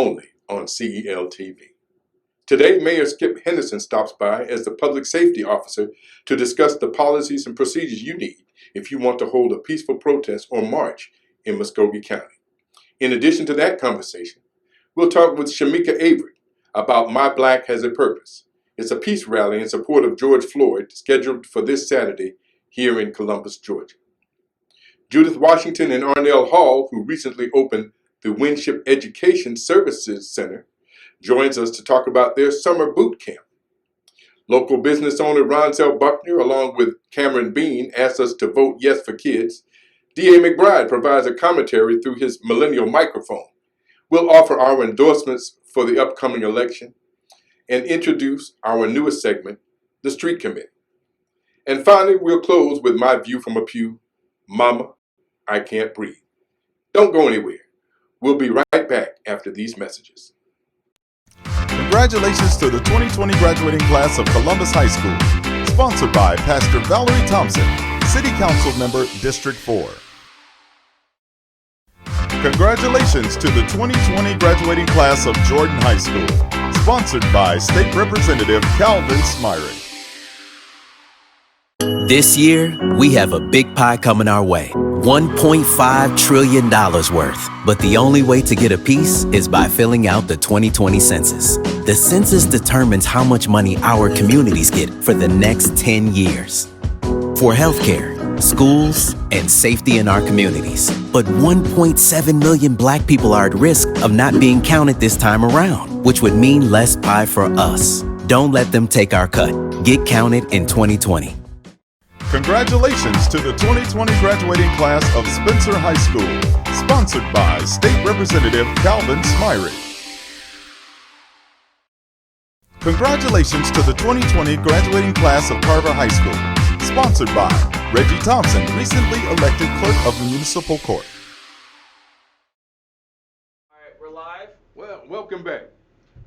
only on CEL TV. Today, Mayor Skip Henderson stops by as the public safety officer to discuss the policies and procedures you need if you want to hold a peaceful protest or march in Muskogee County. In addition to that conversation, we'll talk with Shamika Avery about My Black Has a Purpose. It's a peace rally in support of George Floyd scheduled for this Saturday here in Columbus, Georgia. Judith Washington and Arnell Hall, who recently opened the Winship Education Services Center, joins us to talk about their summer boot camp. Local business owner Ronsell Buckner, along with Cameron Bean, asked us to vote yes for kids. D.A. McBride provides a commentary through his millennial microphone. We'll offer our endorsements for the upcoming election and introduce our newest segment, the Street Committee. And finally, we'll close with my view from a pew, Mama, I Can't Breathe. Don't go anywhere. We'll be right back after these messages. Congratulations to the 2020 graduating class of Columbus High School. Sponsored by Pastor Valerie Thompson, City Council Member, District 4. Congratulations to the 2020 graduating class of Jordan High School. Sponsored by State Representative Calvin Smyrie. This year, we have a big pie coming our way. $1.5 trillion worth. But the only way to get a piece is by filling out the 2020 census. The census determines how much money our communities get for the next 10 years. For healthcare, schools, and safety in our communities. But 1.7 million Black people are at risk of not being counted this time around, which would mean less pie for us. Don't let them take our cut. Get counted in 2020. Congratulations to the 2020 graduating class of Spencer High School, sponsored by State Representative Calvin Smyrie. Congratulations to the 2020 graduating class of Carver High School, sponsored by Reggie Thompson, recently elected Clerk of the Municipal Court. All right, we're live. Well, welcome back.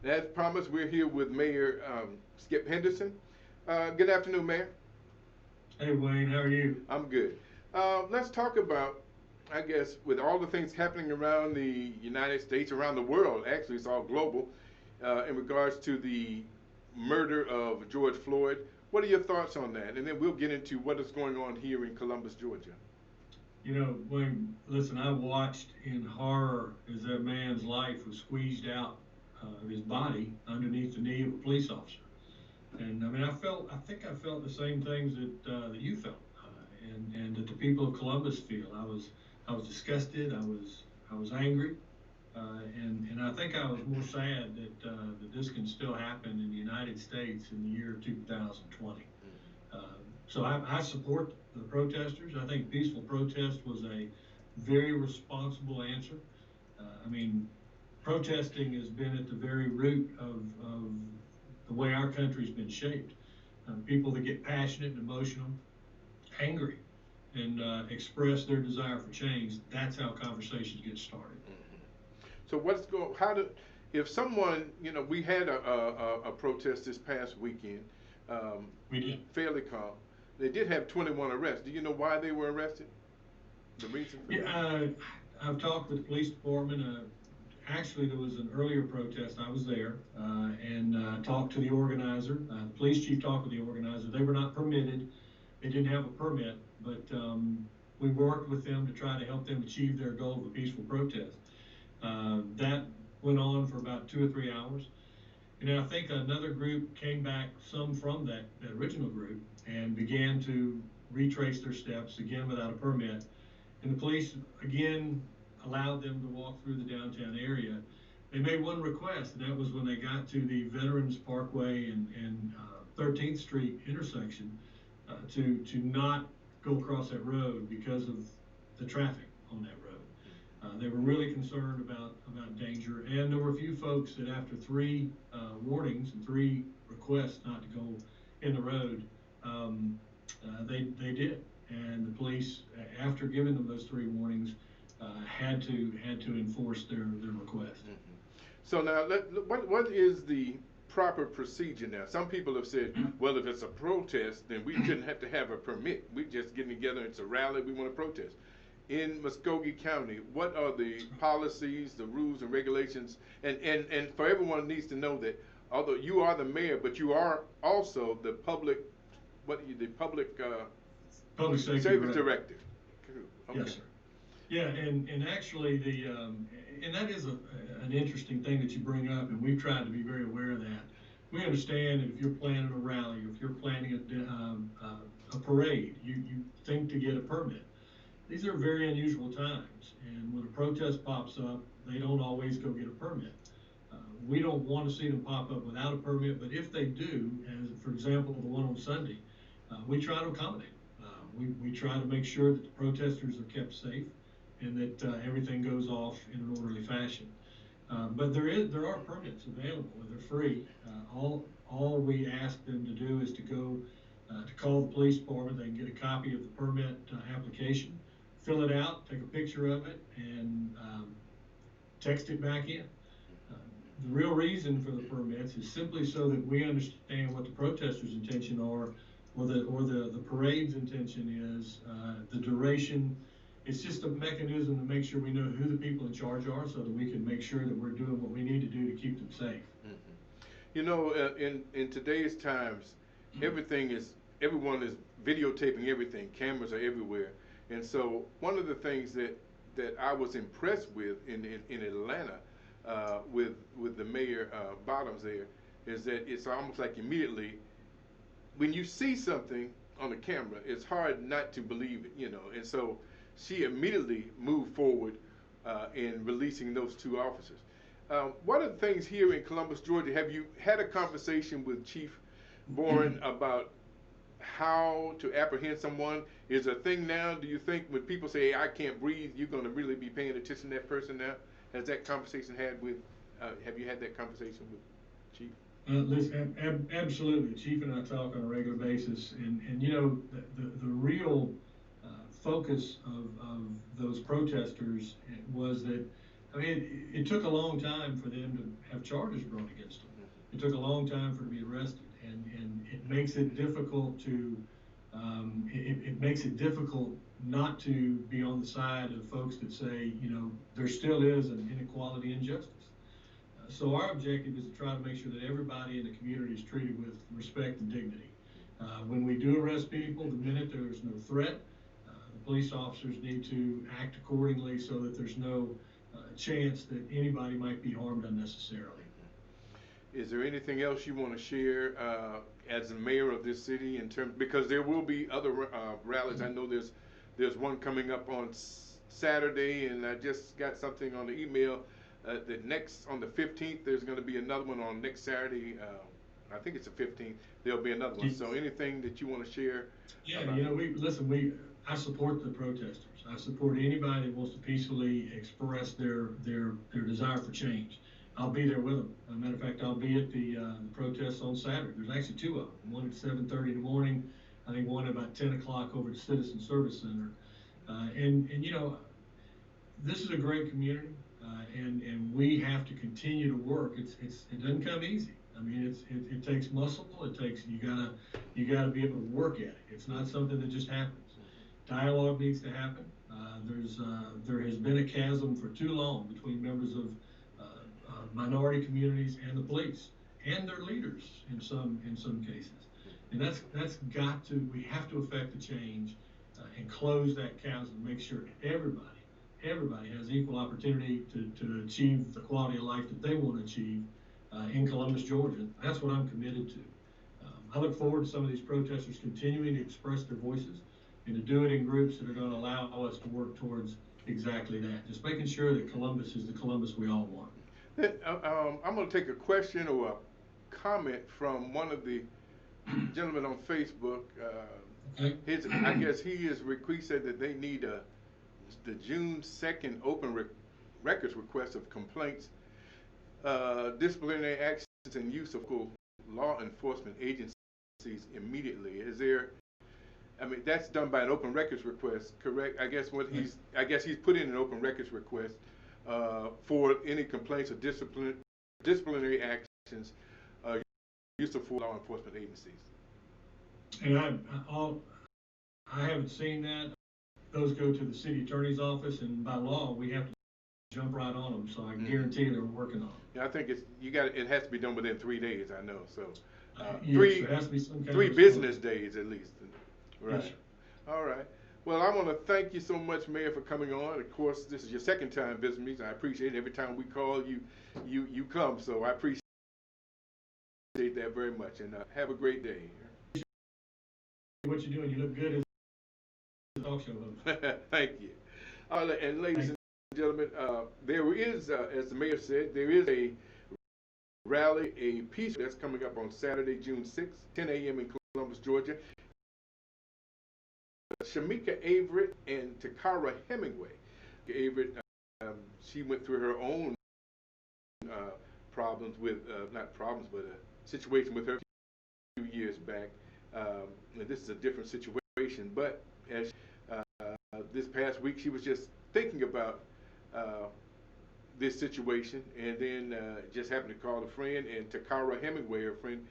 As promised, we're here with Mayor Skip Henderson. Good afternoon, Mayor. Hey Wayne, how are you? I'm good. Let's talk about, I guess, with all the things happening around the United States, around the world, actually it's all global, in regards to the murder of George Floyd. What are your thoughts on that? And then we'll get into what is going on here in Columbus, Georgia. You know, Wayne, listen, I watched in horror as that man's life was squeezed out of his body underneath the knee of a police officer. And I mean, I think I felt the same things that you felt, and that the people of Columbus feel. I was disgusted. I was angry, and I think I was more sad that this can still happen in the United States in the year 2020. So I support the protesters. I think peaceful protest was a very responsible answer. I mean, protesting has been at the very root of the way our country's been shaped. People that get passionate and emotional, angry, and express their desire for change, that's how conversations get started. So if someone, we had a protest this past weekend, We did. fairly calm. They did have 21 arrests. Do you know why they were arrested? The reason for that? I've talked with the police department. Actually, there was an earlier protest. I was there and talked to the organizer. The police chief talked with the organizer. They were not permitted. They didn't have a permit, but we worked with them to try to help them achieve their goal of a peaceful protest. That went on for about 2 or 3 hours. And I think another group came back, some from that original group, and began to retrace their steps, again without a permit. And the police, again, allowed them to walk through the downtown area. They made one request, and that was when they got to the Veterans Parkway and 13th Street intersection, to not go across that road because of the traffic on that road. They were really concerned about danger, and there were a few folks that after 3 warnings and 3 requests not to go in the road, they did. And the police, after giving them those 3 warnings, had to enforce their request. So now, what is the proper procedure now? Some people have said, well, if it's a protest, then we shouldn't have to have a permit. We're just getting together, it's a rally, we want to protest. in Muskogee County, what are the policies, the rules and regulations? And for everyone needs to know that although you are the mayor, but you are also the public, the public Public safety service director. director. Okay. Yes, sir. Yeah, and actually and that is an interesting thing that you bring up, and we've tried to be very aware of that. We understand that if you're planning a rally, or if you're planning a parade, you think to get a permit. These are very unusual times, and when a protest pops up, they don't always go get a permit. We don't want to see them pop up without a permit, but if they do, as for example the one on Sunday, we try to accommodate. We try to make sure that the protesters are kept safe and that everything goes off in an orderly fashion. But there are permits available and they're free. All we ask them to do is to go to call the police department. They can get a copy of the permit application, fill it out, take a picture of it, and text it back in. The real reason for the permits is simply so that we understand what the protesters' intention are, or the parade's intention is, the duration. It's just a mechanism to make sure we know who the people in charge are, so that we can make sure that we're doing what we need to do to keep them safe. You know, in today's times, everyone is videotaping everything. Cameras are everywhere, and so one of the things that I was impressed with in Atlanta with the mayor Bottoms there is that it's almost like immediately when you see something on the camera, it's hard not to believe it, you know. And so she immediately moved forward in releasing those two officers. One of the things here in Columbus, Georgia, have you had a conversation with Chief Boren about how to apprehend someone? Is a thing now, do you think when people say, hey, I can't breathe, you're going to really be paying attention to that person now? Has that conversation have you had that conversation with Chief? Listen, absolutely. The chief and I talk on a regular basis, and you know, the real focus of those protesters was that, I mean, it took a long time for them to have charges brought against them. It took a long time for them to be arrested, and it makes it difficult to, it makes it difficult not to be on the side of folks that say, you know, there still is an inequality and injustice. So our objective is to try to make sure that everybody in the community is treated with respect and dignity. When we do arrest people, the minute there's no threat, the police officers need to act accordingly so that there's no chance that anybody might be harmed unnecessarily. Is there anything else you want to share as the mayor of this city in terms, because there will be other rallies. I know there's one coming up on Saturday, and I just got something on the email. On the 15th, there's going to be another one on next Saturday. I think it's the 15th. There'll be another one. So anything that you want to share? Yeah, you know, I support the protesters. I support anybody that wants to peacefully express their desire for change. I'll be there with them. As a matter of fact, I'll be at the protests on Saturday. There's actually two of them. One at 7:30 in the morning. I think one at about 10 o'clock over at Citizen Service Center. And you know, this is a great community. And we have to continue to work. It doesn't come easy. I mean, it takes muscle. It takes, you gotta be able to work at it. It's not something that just happens. Dialogue needs to happen. There has been a chasm for too long between members of minority communities and the police and their leaders in some cases. And we have to affect the change and close that chasm, make sure everybody has equal opportunity to achieve the quality of life that they want to achieve in Columbus, Georgia. That's what I'm committed to. I look forward to some of these protesters continuing to express their voices and to do it in groups that are going to allow us to work towards exactly that. Just making sure that Columbus is the Columbus we all want. I'm going to take a question or a comment from one of the gentlemen on Facebook. Okay. I guess he said that they need the June 2nd open records request of complaints, disciplinary actions, and use of law enforcement agencies immediately. Is there? I mean, that's done by an open records request, correct? I guess he's put in an open records request for any complaints or disciplinary actions, use of law enforcement agencies. And I haven't seen that. those go to the city attorney's office, and by law, we have to jump right on them. So I can guarantee they're working on them. Yeah, I think it has to be done within 3 days, I know, so. Yes, there has to be some kind of 3 business days at least. Right. Yes, sir. All right. Well, I want to thank you so much, Mayor, for coming on. Of course, this is your second time visiting me, so I appreciate it. Every time we call, you come, so I appreciate that very much, and have a great day. What you're doing, you look good as a talk show host. Thank you. All right, and ladies and gentlemen, there is, as the mayor said, there is a rally, a peace that's coming up on Saturday, June 6th, 10 a.m. in Columbus, Georgia. Shamika Averett and Takara Hemingway. Averett, she went through her own problems with, not problems, but a situation with her a few years back. And this is a different situation, but as this past week, she was just thinking about this situation, and then just happened to call a friend, and Takara Hemingway, her friend,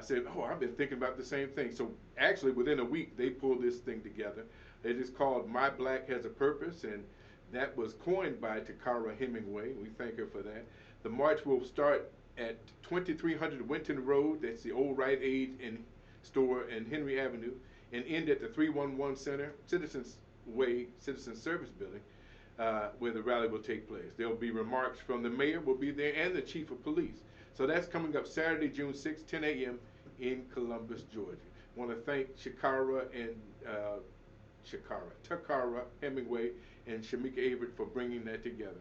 said, "Oh, I've been thinking about the same thing." So actually, within a week, they pulled this thing together. It is called My Black Has a Purpose, and that was coined by Takara Hemingway. We thank her for that. The march will start at 2300 Winton Road, that's the old Rite Aid store in Henry Avenue, and end at the 311 Center, Citizens Way, Citizen Service Building, where the rally will take place. There will be remarks from the mayor, will be there, and the chief of police. So that's coming up Saturday, June 6th, 10 a.m. in Columbus, Georgia. I want to thank Takara Hemingway and Shamika Averett for bringing that together.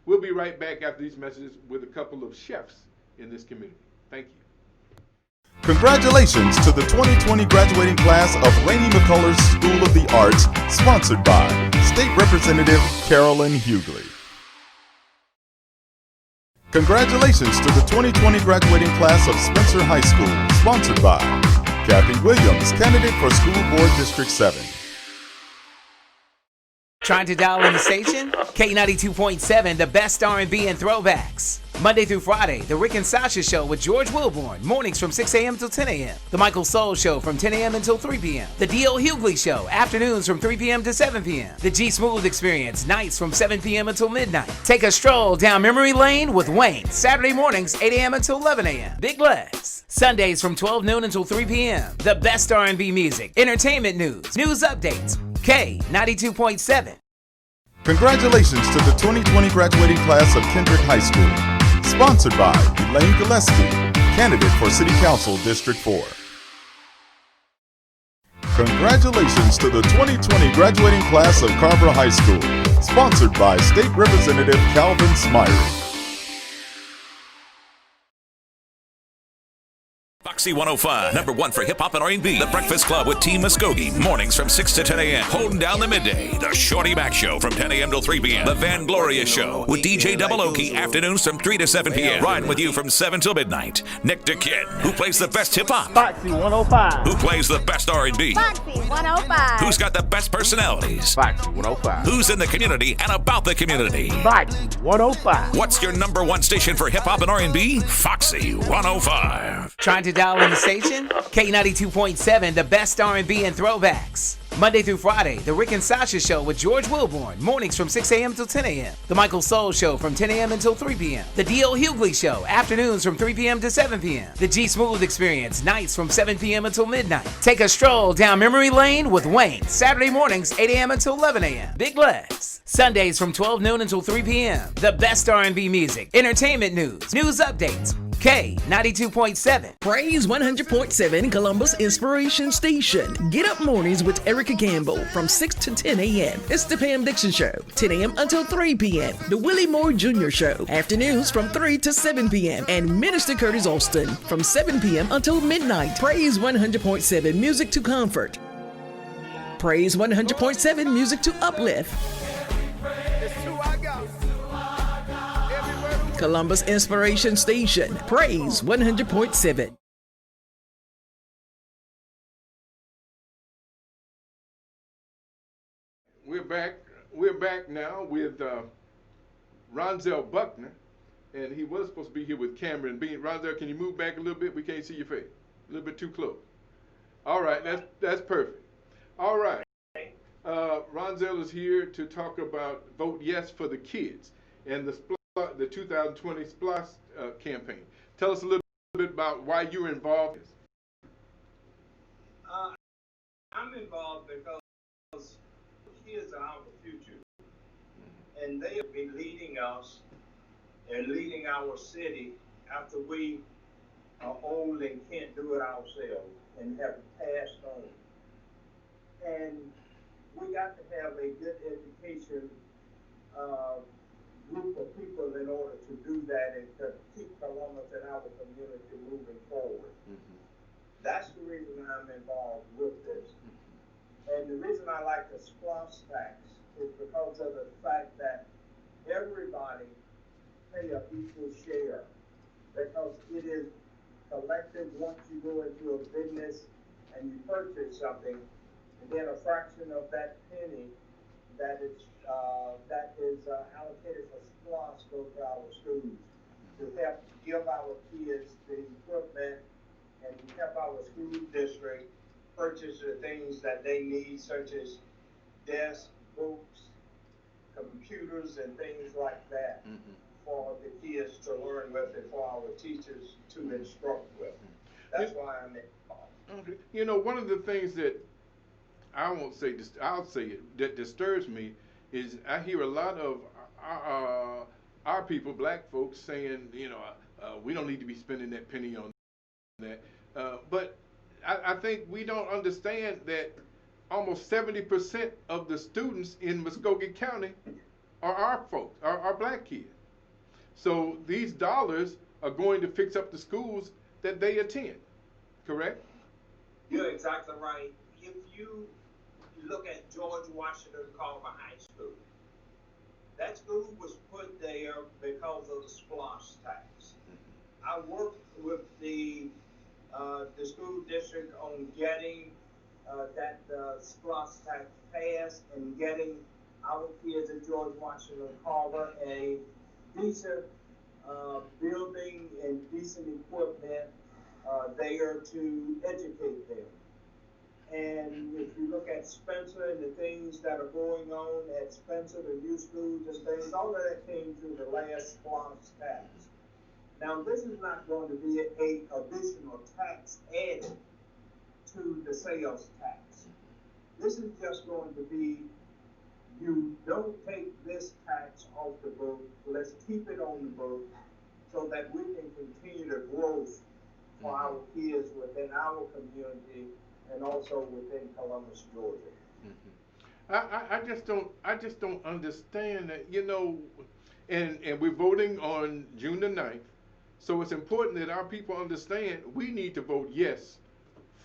We'll be right back after these messages with a couple of chefs in this community. Thank you. Congratulations to the 2020 graduating class of Rainey McCullers School of the Arts, sponsored by State Representative Carolyn Hughley. Congratulations to the 2020 graduating class of Spencer High School, sponsored by Kathy Williams, candidate for School Board District 7. Trying to dial in the station? K92.7, the best R&B and throwbacks. Monday through Friday, The Rick and Sasha Show with George Wilborn, mornings from 6 a.m. till 10 a.m. The Michael Soul Show from 10 a.m. until 3 p.m. The D.L. Hughley Show, afternoons from 3 p.m. to 7 p.m. The G Smooth Experience, nights from 7 p.m. until midnight. Take a stroll down memory lane with Wayne, Saturday mornings, 8 a.m. until 11 a.m. Big Legs, Sundays from 12 noon until 3 p.m. The best R&B music, entertainment news, news updates. K92.7. Congratulations to the 2020 graduating class of Kendrick High School, sponsored by Elaine Gillespie, candidate for City Council District 4. Congratulations to the 2020 graduating class of Carver High School, sponsored by State Representative Calvin Smyrie. Foxy 105, number one for hip-hop and R&B. The Breakfast Club with Team Muskogee, mornings from 6 to 10 a.m. Holding down the midday. The Shorty Mac Show from 10 a.m. till 3 p.m. The Van Gloria Show with DJ Double Okie, afternoons from 3 to 7 p.m. Riding with you from 7 till midnight. Nick DeKid, who plays the best hip-hop. Foxy 105. Who plays the best R&B. Foxy 105. Who's got the best personalities. Foxy 105. Who's in the community and about the community. Foxy 105. What's your number one station for hip-hop and R&B? Foxy 105. Trying to dial in the station? K92.7, the best R&B and throwbacks. Monday through Friday, The Rick and Sasha Show with George Wilborn, mornings from 6 a.m. till 10 a.m. The Michael Soul Show from 10 a.m. until 3 p.m. The D.L. Hughley Show, afternoons from 3 p.m. to 7 p.m. The G Smooth Experience, nights from 7 p.m. until midnight. Take a stroll down memory lane with Wayne, Saturday mornings, 8 a.m. until 11 a.m. Big Legs, Sundays from 12 noon until 3 p.m. The best R&B music, entertainment news, news updates. K92.7. Praise 100.7, Columbus Inspiration Station. Get up mornings with Erica Gamble from 6 to 10 a.m. It's the Pam Dixon Show, 10 a.m. until 3 p.m. The Willie Moore Jr. Show, afternoons from 3 to 7 p.m. And Minister Curtis Austin from 7 p.m. until midnight. Praise 100.7, music to comfort. Praise 100.7, music to uplift. Columbus Inspiration Station, Praise 100.7. We're back now with Ronzel Buckner, and he was supposed to be here with Cameron Bean. Ronzel, can you move back a little bit? We can't see your face. A little bit too close. All right, that's perfect. All right. Ronzel is here to talk about Vote Yes for the Kids and the 2020 SPLOST campaign. Tell us a little bit about why you're involved. I'm involved because kids are our future, and they will be leading us and leading our city after we are old and can't do it ourselves and have passed on. And we got to have a good education group of people in order to do that and to keep Columbus and our community moving forward. That's the reason I'm involved with this. And the reason I like the SPLOST tax is because of the fact that everybody pay a equal share, because it is collected once you go into a business and you purchase something, and then a fraction of that penny that is allocated for SPLOST goes to our schools to help give our kids the equipment and help our school district purchase the things that they need, such as desks, books, computers, and things like that for the kids to learn with and for our teachers to instruct with. That's why I'm involved. Okay. You know, one of the things that I'll say it, that disturbs me is I hear a lot of our people, black folks, saying, we don't need to be spending that penny on that. But I think we don't understand that almost 70% of the students in Muskogee County are our folks, are our black kids. So these dollars are going to fix up the schools that they attend, correct? You're exactly right. If you look at George Washington Carver High School, that school was put there because of the SPLOST tax. I worked with the school district on getting that SPLOST tax passed and getting our kids at George Washington Carver a decent building and decent equipment there to educate them. And if you look at Spencer and the things that are going on at Spencer, the new schools and things, all of that came through the last SPLOST tax. Now, this is not going to be an additional tax added to the sales tax. This is just going to be, you don't take this tax off the book, let's keep it on the book so that we can continue the growth for our kids within our community and also within Columbus, Georgia. I just don't understand that, and we're voting on June the 9th. So it's important that our people understand we need to vote yes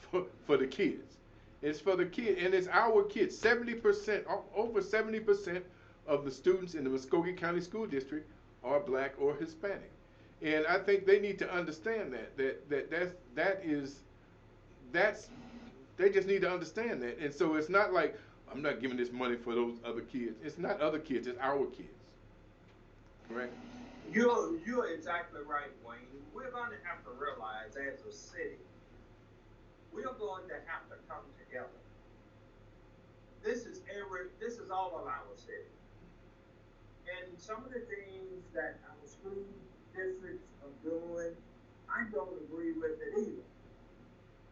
for the kids. It's for the kids, and it's our kids. 70%, over 70% of the students in the Muskogee County School District are black or Hispanic. And I think they need to understand they just need to understand that. And so it's not like, I'm not giving this money for those other kids. It's not other kids, it's our kids. Correct? You're exactly right, Wayne. We're going to have to realize as a city, we're going to have to come together. This is all of our city. And some of the things that our school districts are doing, I don't agree with it either.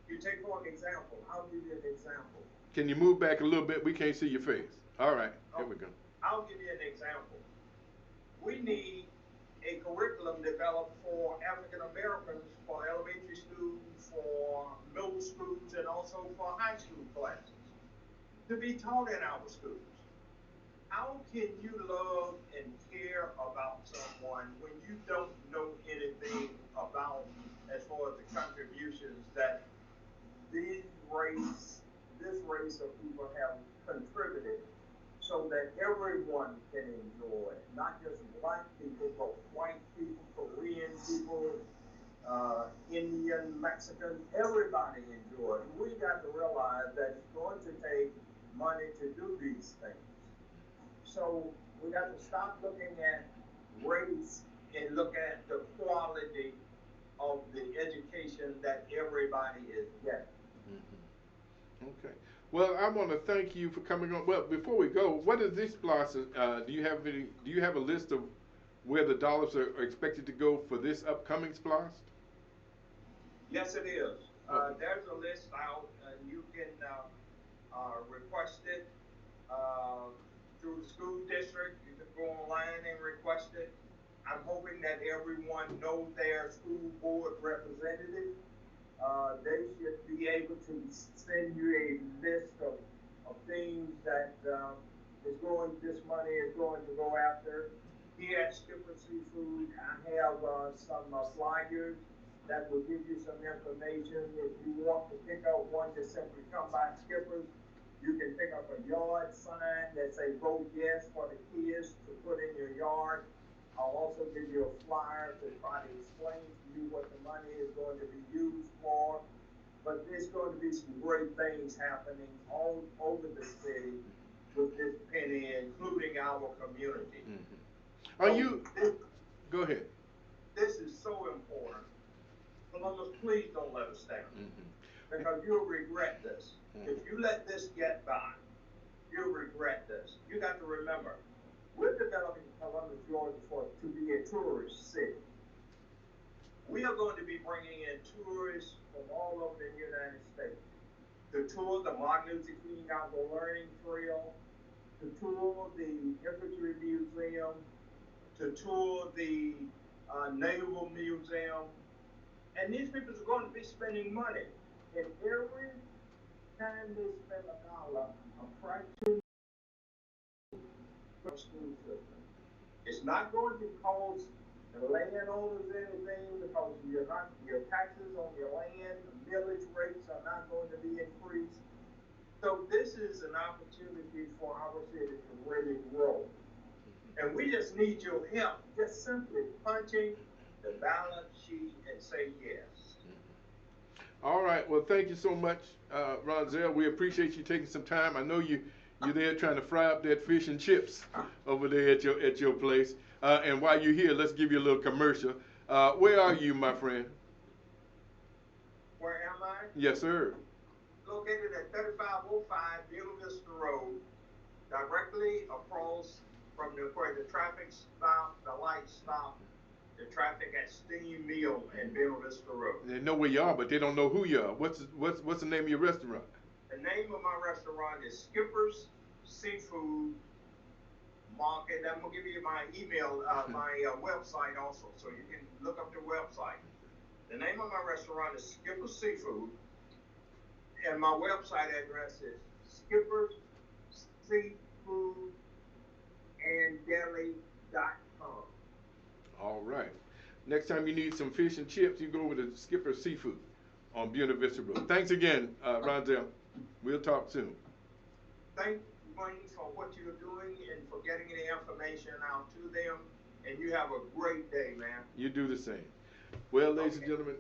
You take for an example, I'll give you an example. Can you move back a little bit? We can't see your face. All right, here we go. I'll give you an example. We need a curriculum developed for African Americans, for elementary schools, for middle schools, and also for high school classes to be taught in our schools. How can you love and care about someone when you don't know anything about as far as the contributions that this race of people have contributed so that everyone can enjoy it, not just black people, but white people, Korean people, Indian, Mexican, everybody enjoy it. We got to realize that it's going to take money to do these things. So we got to stop looking at race and look at the quality of the education that everybody is getting. Okay. Well, I want to thank you for coming on. Well, before we go, what is this blossom? Do you have a list of where the dollars are expected to go for this upcoming SPLOST? Yes, it is. There's a list out, and you can request it through the school district. You can go online and request it. I'm hoping that everyone knows their school board representative. They should be able to send you a list of things that this money is going to go after. Here at Skipper Seafood, I have some flyers that will give you some information. If you want to pick up one, just simply come by Skipper's. You can pick up a yard sign that says vote yes for the kids to put in your yard. I'll also give you a flyer to try to explain to you what the money is going to be used for. But there's going to be some great things happening all over the city with this penny, including our community. Go ahead. This is so important. Columbus, please don't let us down. Because you'll regret this. If you let this get by, you'll regret this. You got to remember, we're developing Columbus, Georgia to be a tourist city. We are going to be bringing in tourists from all over the United States to tour the Martin Luther King Outdoor Learning Trail, to tour the Infantry Museum, to tour the Naval Museum. And these people are going to be spending money. And every time they spend $1, a fraction of the school system. It's not going to cost the landowners anything because your taxes on your land, the millage rates are not going to be increased. So this is an opportunity for our city to really grow. And we just need your help, just simply punching the balance sheet and say yes. All right. Well, thank you so much, Ronzel. We appreciate you taking some time. I know you're there trying to fry up that fish and chips over there at your place. And while you're here, let's give you a little commercial. Where are you, my friend? Where am I? Yes, sir. Located at 3505 Buena Vista Road, directly across from where the traffic stop, the lights stop, the traffic at Steam Mill and Buena Vista Road. They know where you are, but they don't know who you are. What's the name of your restaurant? The name of my restaurant is Skipper's Seafood Market. I'm gonna give you my email, my website also, so you can look up the website. The name of my restaurant is Skipper's Seafood, and my website address is skippersseafoodandDeli.com. All right. Next time you need some fish and chips, you go over to Skipper's Seafood on Buena Vista Road. Thanks again, Ronzel. We'll talk soon. Thank you, Wayne, for what you're doing and for getting the information out to them. And you have a great day, man. You do the same. Well, ladies and gentlemen,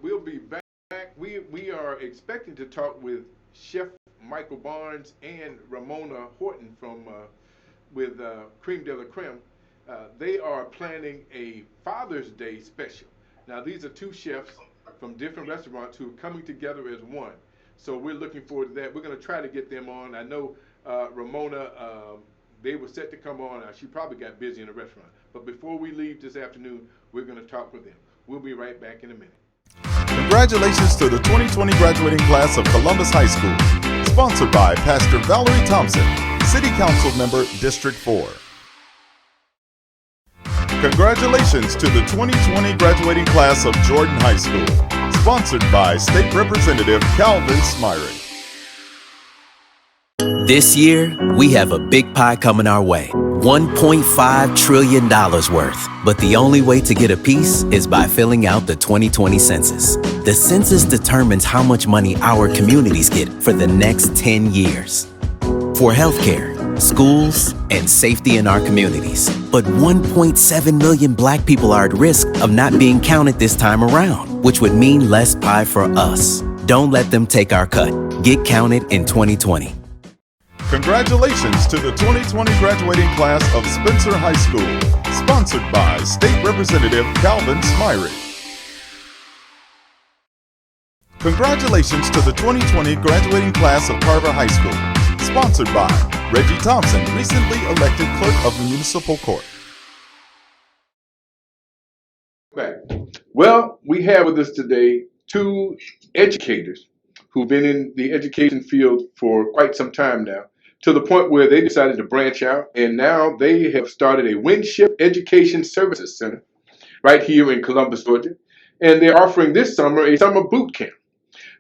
we'll be back. We are expecting to talk with Chef Michael Barnes and Ramona Horton from with Creme de la Creme. They are planning a Father's Day special. Now, these are two chefs from different restaurants who are coming together as one. So we're looking forward to that. We're going to try to get them on. I know Ramona, they were set to come on. She probably got busy in the restaurant. But before we leave this afternoon, we're going to talk with them. We'll be right back in a minute. Congratulations to the 2020 graduating class of Columbus High School. Sponsored by Pastor Valerie Thompson, City Council Member, District 4. Congratulations to the 2020 graduating class of Jordan High School. Sponsored by State Representative Calvin Smyrie. This year, we have a big pie coming our way. $1.5 trillion worth. But the only way to get a piece is by filling out the 2020 census. The census determines how much money our communities get for the next 10 years. For healthcare, schools, and safety in our communities. But 1.7 million Black people are at risk of not being counted this time around, which would mean less pie for us. Don't let them take our cut. Get counted in 2020. Congratulations to the 2020 graduating class of Spencer High School. Sponsored by State Representative Calvin Smyrie. Congratulations to the 2020 graduating class of Carver High School. Sponsored by Reggie Thompson, recently elected Clerk of Municipal Court. Back. Well, we have with us today two educators who've been in the education field for quite some time now, to the point where they decided to branch out, and now they have started a Winship Education Services Center right here in Columbus, Georgia, and they're offering this summer a summer boot camp.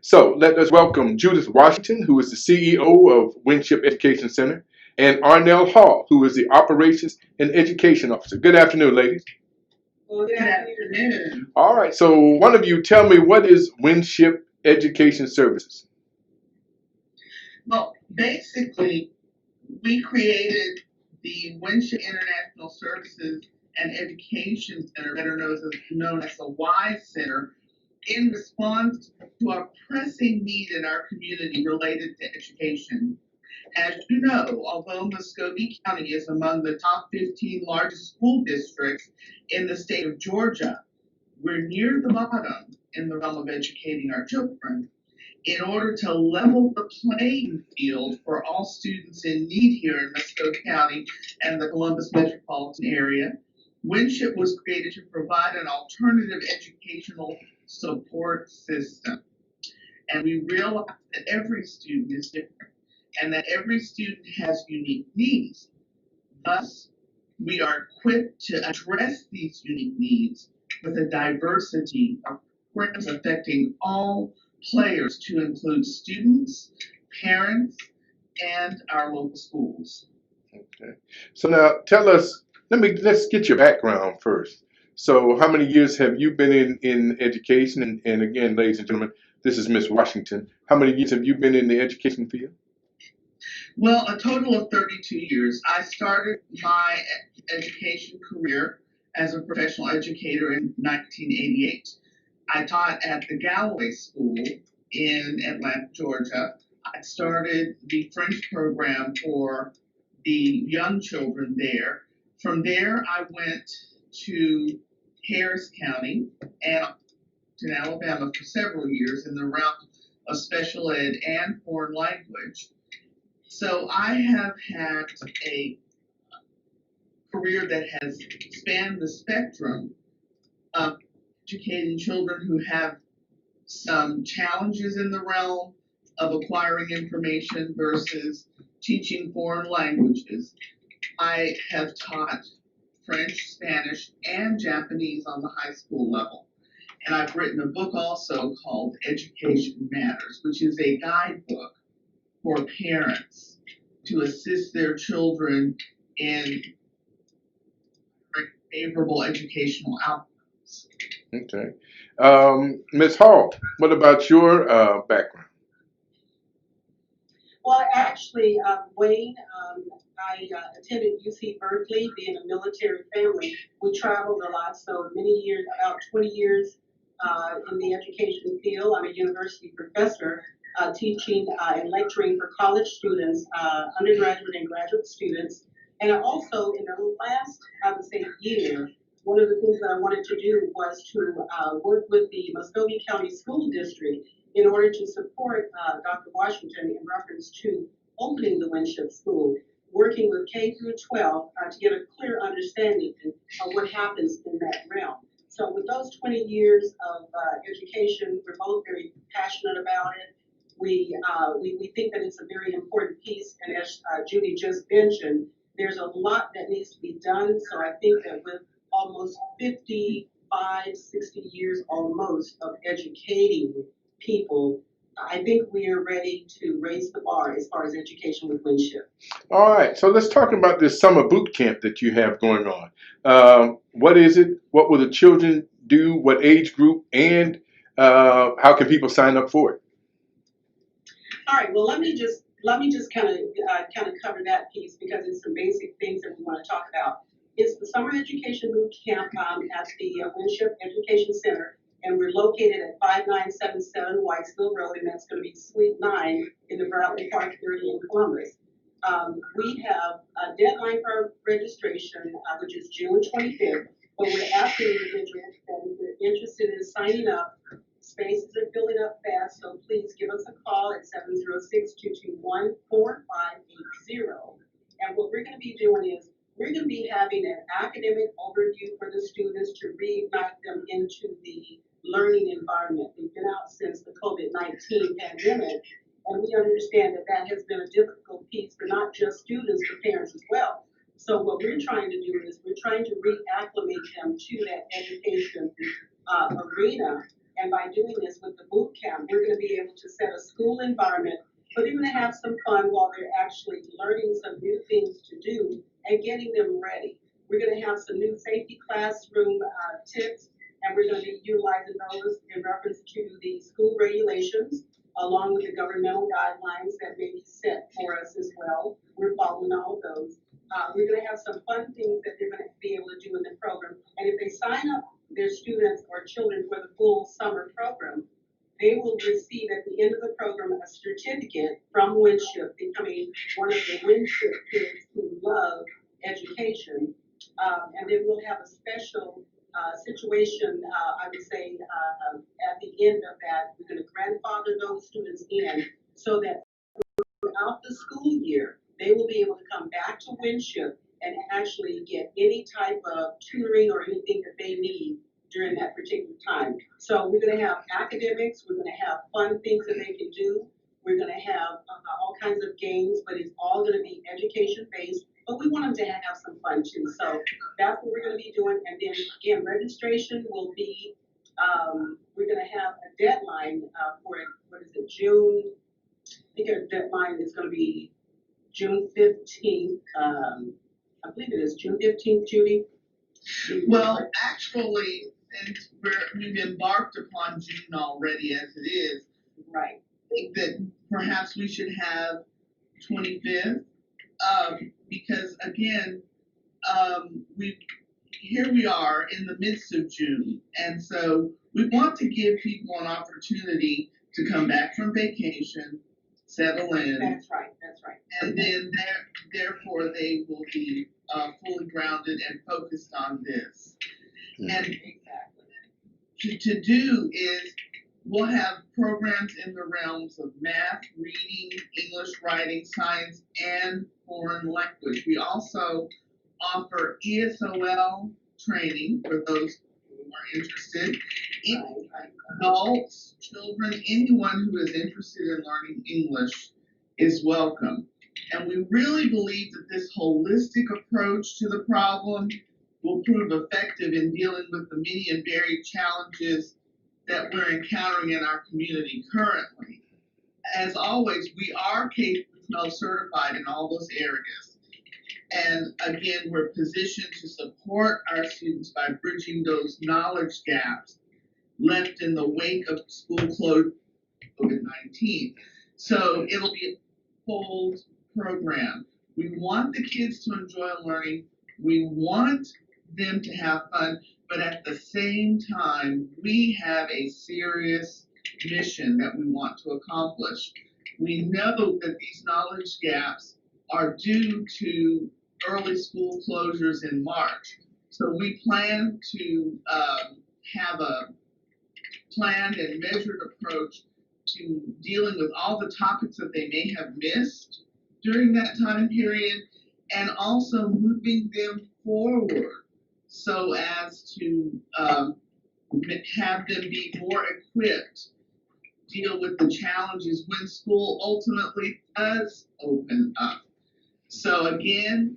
So let us welcome Judith Washington, who is the CEO of Winship Education Center, and Arnell Hall, who is the Operations and Education Officer. Good afternoon, ladies. Good afternoon. All right, so one of you tell me, what is Winship Education Services? Well, basically, we created the Winship International Services and Education Center, better known as the WISE Center, in response to a pressing need in our community related to education. As you know, although Muscogee County is among the top 15 largest school districts in the state of Georgia, we're near the bottom in the realm of educating our children. In order to level the playing field for all students in need here in Muscogee County and the Columbus metropolitan area, Winship was created to provide an alternative educational support system. And we realize that every student is different and that every student has unique needs. Thus, we are equipped to address these unique needs with a diversity of programs affecting all players, to include students, parents, and our local schools. Okay. So now tell us, let's get your background first. So how many years have you been in education? And again, ladies and gentlemen, this is Miss Washington. How many years have you been in the education field? Well, a total of 32 years. I started my education career as a professional educator in 1988. I taught at the Galloway School in Atlanta, Georgia. I started the French program for the young children there. From there, I went to Harris County and in Alabama for several years in the realm of special ed and foreign language. So I have had a career that has spanned the spectrum of educating children who have some challenges in the realm of acquiring information versus teaching foreign languages. I have taught French, Spanish, and Japanese on the high school level. And I've written a book also called Education Matters, which is a guidebook for parents to assist their children in favorable educational outcomes. Okay. Ms. Hall, what about your background? Well, actually, Wayne, I attended UC Berkeley. Being a military family, we traveled a lot. So many years, about 20 years in the education field. I'm a university professor teaching and lecturing for college students, undergraduate and graduate students. And I also, in the last, I would say, year, one of the things that I wanted to do was to work with the Muscogee County School District in order to support Dr. Washington in reference to opening the Winship School, working with K through 12 to get a clear understanding of what happens in that realm. So with those 20 years of education, we're both very passionate about it. We think that it's a very important piece, and as Judy just mentioned, there's a lot that needs to be done. So I think that with almost 55, 60 years almost of educating people, I think we are ready to raise the bar as far as education with Winship. All right, so let's talk about this summer boot camp that you have going on. What is it? What will the children do? What age group? And how can people sign up for it? All right. Well, let me just kind of cover that piece because it's some basic things that we want to talk about. It's the summer education boot camp at the Winship Education Center. And we're located at 5977 Whitesville Road, and that's going to be Suite 9 in the Bradley Park area in Columbus. We have a deadline for registration, which is June 25th, but we're asking individuals that if you're interested in signing up, spaces are filling up fast, so please give us a call at 706-221-4580. And what we're going to be doing is we're going to be having an academic overview for the students to reignite them into the learning environment. They've been out since the COVID-19 pandemic, and we understand that that has been a difficult piece for not just students, but parents as well. So what we're trying to do is we're trying to reacclimate them to that education arena. And by doing this with the boot camp, we're going to be able to set a school environment for them to have some fun while they're actually learning some new things to do and getting them ready. We're going to have some new safety classroom tips, and we're going to be utilizing those in reference to the school regulations, along with the governmental guidelines that may be set for us as well. We're following all of those. We're going to have some fun things that they're going to be able to do in the program. And if they sign up their students or children for the full summer program, they will receive at the end of the program a certificate from Winship, becoming one of the Winship kids who love education. And then we'll have a special situation, I would say, at the end of that. We're going to grandfather those students in so that throughout the school year, they will be able to come back to Winship and actually get any type of tutoring or anything that they need during that particular time. So we're going to have academics, we're going to have fun things that they can do, we're going to have all kinds of games, but it's all going to be education-based, but we want them to have some fun too. So that's what we're going to be doing. And then again, registration will be, we're going to have a deadline for, what is it, June, I think our deadline is going to be June 15th. I believe it is June 15th, Judy. Well, actually, since we've embarked upon June already as it is, right? I think that perhaps we should have 25th, because again, here we are in the midst of June, and so we want to give people an opportunity to come back from vacation, settle in. That's right. That's right. And then therefore they will be fully grounded and focused on this. Mm-hmm. And exactly to do is we'll have programs in the realms of math, reading, English, writing, science, and foreign language. We also offer ESOL training for those who are interested. Adults, children, anyone who is interested in learning English is welcome. And we really believe that this holistic approach to the problem will prove effective in dealing with the many and varied challenges that we're encountering in our community currently. As always, we are K-12 certified in all those areas. And again, we're positioned to support our students by bridging those knowledge gaps left in the wake of school closure COVID-19. So it'll be a full program. We want the kids to enjoy learning. We want them to have fun, but at the same time, we have a serious mission that we want to accomplish. We know that these knowledge gaps are due to early school closures in March. So we plan to have a planned and measured approach to dealing with all the topics that they may have missed during that time period, and also moving them forward so as to have them be more equipped to deal with the challenges when school ultimately does open up. So again,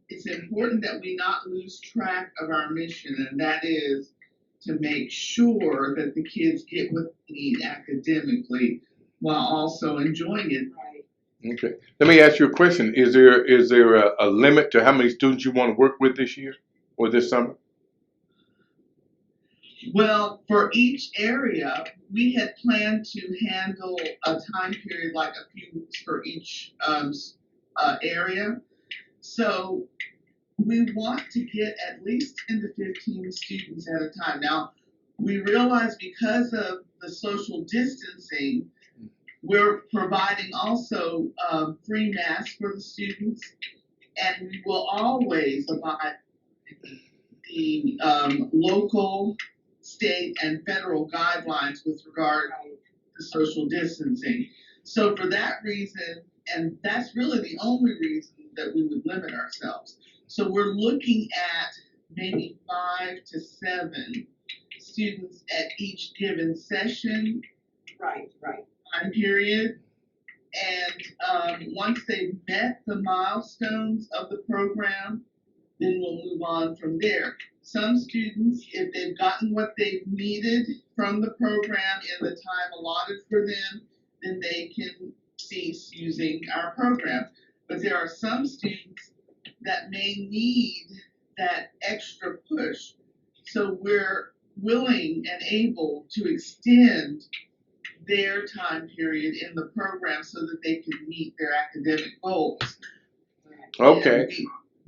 it's important that we not lose track of our mission, and that is to make sure that the kids get what they need academically while also enjoying it. Okay. Let me ask you a question. Is there a limit to how many students you want to work with this year or this summer? Well, for each area, we had planned to handle a time period like a few weeks for each area. So we want to get at least 10 to 15 students at a time. Now, we realize because of the social distancing, we're providing also free masks for the students, and we will always abide the local state and federal guidelines with regard to social distancing. So for that reason, and that's really the only reason that we would limit ourselves. So we're looking at maybe 5 to 7 students at each given session. Right. Time period. And once they've met the milestones of the program, then we'll move on from there. Some students, if they've gotten what they've needed from the program in the time allotted for them, then they can cease using our program. But there are some students that may need that extra push. So we're willing and able to extend their time period in the program so that they can meet their academic goals. Okay.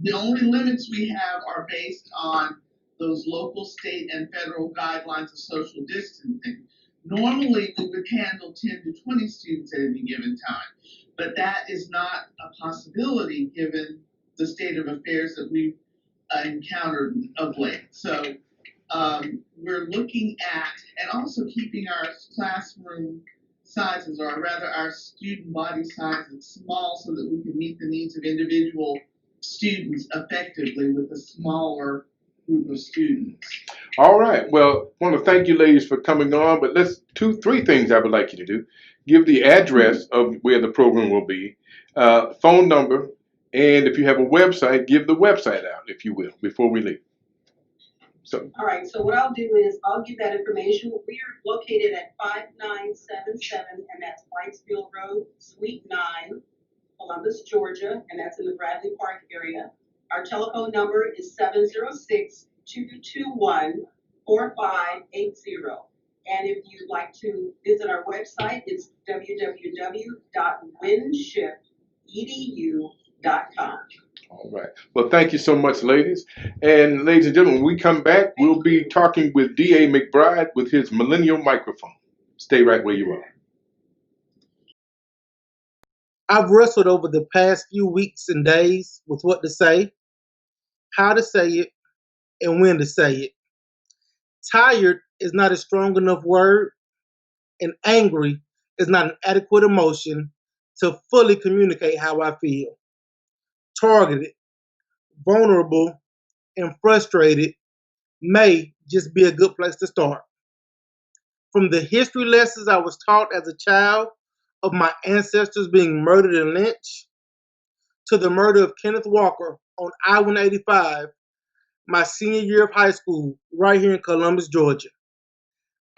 The only limits we have are based on those local, state, and federal guidelines of social distancing. Normally, we would handle 10 to 20 students at any given time, but that is not a possibility given the state of affairs that we've encountered of late. So we're looking at, and also keeping our classroom sizes, or rather our student body sizes, small so that we can meet the needs of individual students effectively with a smaller group of students. All right. Well, I want to thank you ladies for coming on, but let's three things I would like you to do. Give the address of where the program will be, phone number, and if you have a website, give the website out, if you will, before we leave. So. All right, so what I'll do is I'll give that information. We are located at 5977, and that's Wrightsville Road, Suite 9, Columbus, Georgia, and that's in the Bradley Park area. Our telephone number is 706-221-4580. And if you'd like to visit our website, it's www.winship.edu.com. All right. Well, thank you so much, ladies. And ladies and gentlemen, when we come back, we'll be talking with D.A. McBride with his millennial microphone. Stay right where you are. I've wrestled over the past few weeks and days with what to say, how to say it, and when to say it. Tired is not a strong enough word, and angry is not an adequate emotion to fully communicate how I feel. Targeted, vulnerable, and frustrated may just be a good place to start. From the history lessons I was taught as a child of my ancestors being murdered and lynched, to the murder of Kenneth Walker on I-185, my senior year of high school, right here in Columbus, Georgia.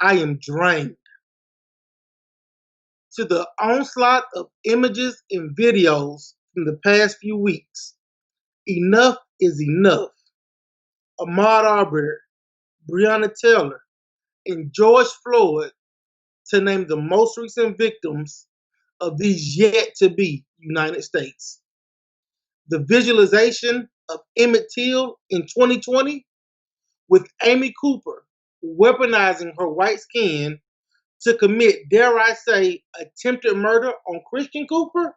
I am drained. To the onslaught of images and videos from the past few weeks, enough is enough. Ahmaud Arbery, Breonna Taylor, and George Floyd, to name the most recent victims of these yet-to-be United States. The visualization of Emmett Till in 2020, with Amy Cooper weaponizing her white skin to commit, dare I say, attempted murder on Christian Cooper,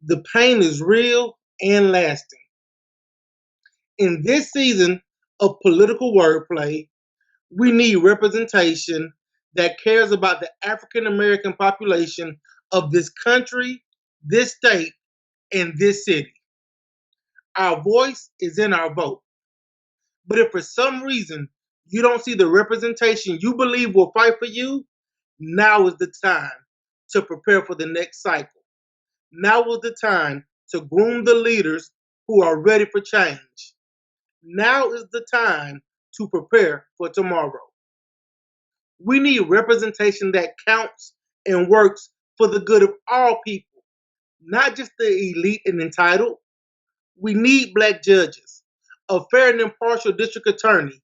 the pain is real and lasting. In this season of political wordplay, we need representation that cares about the African American population of this country, this state, and this city. Our voice is in our vote. But if for some reason you don't see the representation you believe will fight for you, now is the time to prepare for the next cycle. Now is the time to groom the leaders who are ready for change. Now is the time to prepare for tomorrow. We need representation that counts and works for the good of all people, not just the elite and entitled. We need Black judges, a fair and impartial district attorney,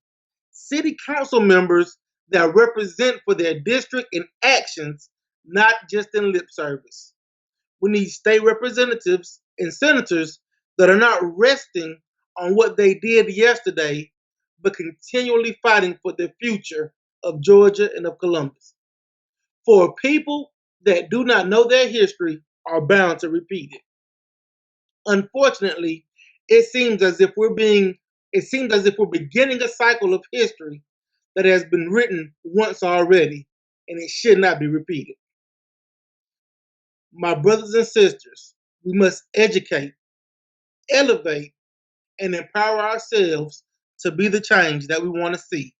city council members that represent for their district in actions, not just in lip service. We need state representatives and senators that are not resting on what they did yesterday, but continually fighting for the future of Georgia and of Columbus. For people that do not know their history are bound to repeat it. Unfortunately, it seems as if we're beginning a cycle of history that has been written once already, and it should not be repeated. My brothers and sisters, we must educate, elevate, and empower ourselves to be the change that we want to see.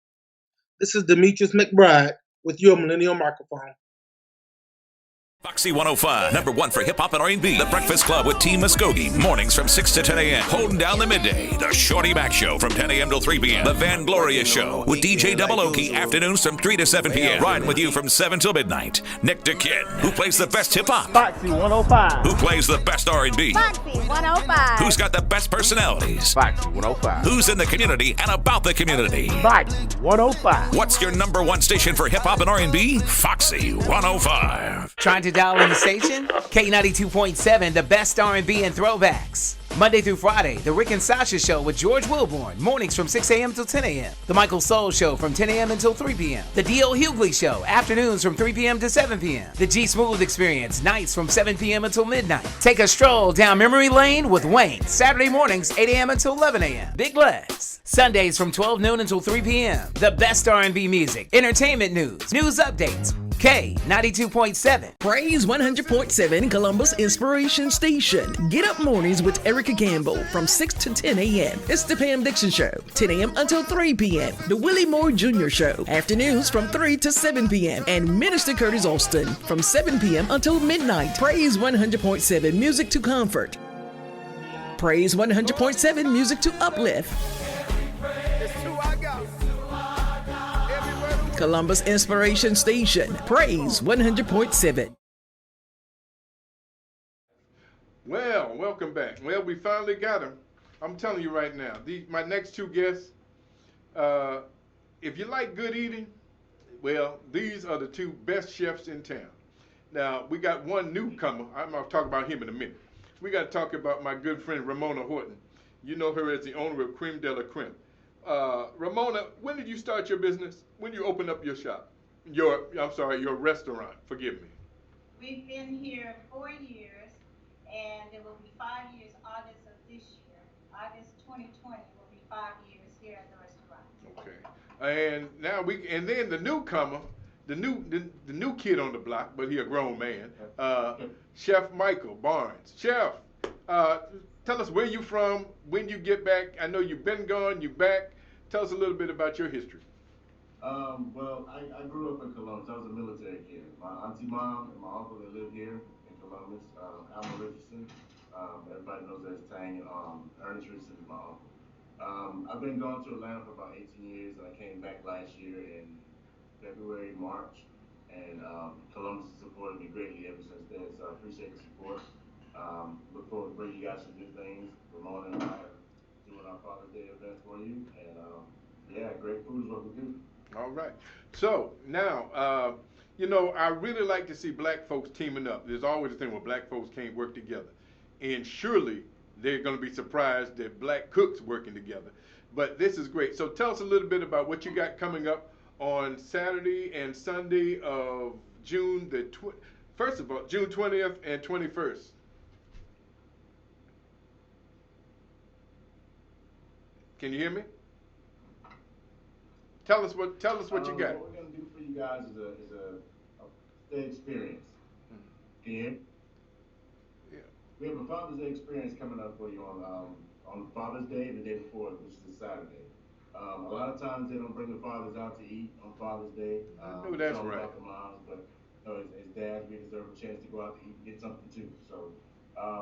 This is Demetrius McBride with your Millennial Microphone. Foxy 105, number one for hip-hop and R&B. The Breakfast Club with Team Muskogee. Mornings from 6 to 10 a.m. Holding down the midday. The Shorty Mac Show from 10 a.m. till 3 p.m. The Van Gloria Show with DJ Double Okie. Afternoons from 3 to 7 p.m. Riding with you from 7 till midnight. Nick the Kid, who plays the best hip-hop. Foxy 105. Who plays the best R&B. Foxy 105. Who's got the best personalities. Foxy 105. Who's in the community and about the community. Foxy 105. What's your number one station for hip-hop and R&B? Foxy 105. Trying to dial in the station? K92.7, the best R&B and throwbacks. Monday through Friday, The Rick and Sasha Show with George Wilborn. Mornings from 6 a.m. till 10 a.m. The Michael Soul Show from 10 a.m. until 3 p.m. The D.L. Hughley Show, afternoons from 3 p.m. to 7 p.m. The G Smooth Experience, nights from 7 p.m. until midnight. Take a stroll down memory lane with Wayne. Saturday mornings, 8 a.m. until 11 a.m. Big Les. Sundays from 12 noon until 3 p.m. The best R&B music, entertainment news, news updates. K92.7. Praise 100.7, Columbus Inspiration Station. Get up mornings with Erica Campbell from 6 to 10 a.m. It's the Pam Dixon Show, 10 a.m. until 3 p.m. The Willie Moore Jr. Show, afternoons from 3 to 7 p.m. And Minister Curtis Austin from 7 p.m. until midnight. Praise 100.7, music to comfort. Praise 100.7, music to uplift. Columbus Inspiration Station, Praise 100.7. Well, welcome back. Well, we finally got him. I'm telling you right now, my next two guests, if you like good eating, well, these are the two best chefs in town. Now, we got one newcomer. I'm going to talk about him in a minute. We got to talk about my good friend, Ramona Horton. You know her as the owner of Creme de la Creme. Ramona, when did you start your business? When you opened up your shop? Your restaurant, forgive me. We've been here 4 years, and it will be 5 years August of this year. August 2020 will be 5 years here at the restaurant. Okay. And now and then the newcomer, the new kid on the block, but he a grown man, Chef Michael Barnes. Chef, tell us where you from, when you get back. I know you've been gone, you back. Tell us a little bit about your history. Well, I grew up in Columbus. I was a military kid. My auntie mom and my uncle that lived here in Columbus, Alma Richardson. Everybody knows that as Tang, and Ernest Richardson is my uncle. I've been going to Atlanta for about 18 years, and I came back last year in February, March, and Columbus has supported me greatly ever since then, so I appreciate the support. Look forward to bringing you guys some new things. Ramona and I are doing our Father's Day event for you, and yeah, great food is what we do. All right. So now, I really like to see black folks teaming up. There's always a thing where black folks can't work together. And surely they're going to be surprised that black cooks working together. But this is great. So tell us a little bit about what you got coming up on Saturday and Sunday of June first of all, June 20th and 21st. Can you hear me? Tell us what you got. What we're gonna do for you guys is a day experience. Can you hear me? Yeah. We have a Father's Day experience coming up for you on Father's Day and the day before, which is a Saturday. A lot of times they don't bring the fathers out to eat on Father's Day. I know that's right. About the moms, but as dads, we deserve a chance to go out to eat and get something too. So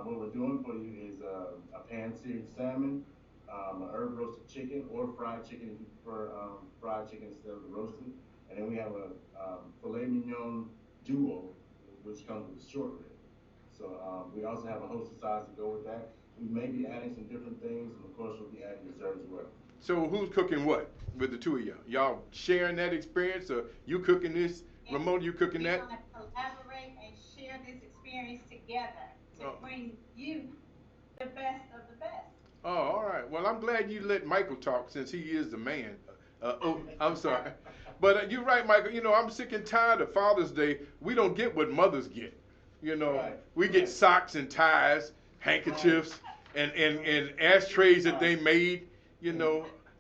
what we're doing for you is a pan-seared salmon, an herb roasted chicken, or fried chicken if you prefer fried chicken instead of the roasted. And then we have a filet mignon duo, which comes with a short rib. So we also have a host of sides to go with that. We may be adding some different things, and of course we'll be adding dessert as well. So who's cooking what with the two of y'all? Y'all sharing that experience, or you cooking this? And Ramona, you cooking that? We're going to collaborate and share this experience together to bring you the best of the best. Oh, all right. Well, I'm glad you let Michael talk since he is the man. I'm sorry. But you're right, Michael. I'm sick and tired of Father's Day. We don't get what mothers get. We get socks and ties, handkerchiefs, and ashtrays that they made.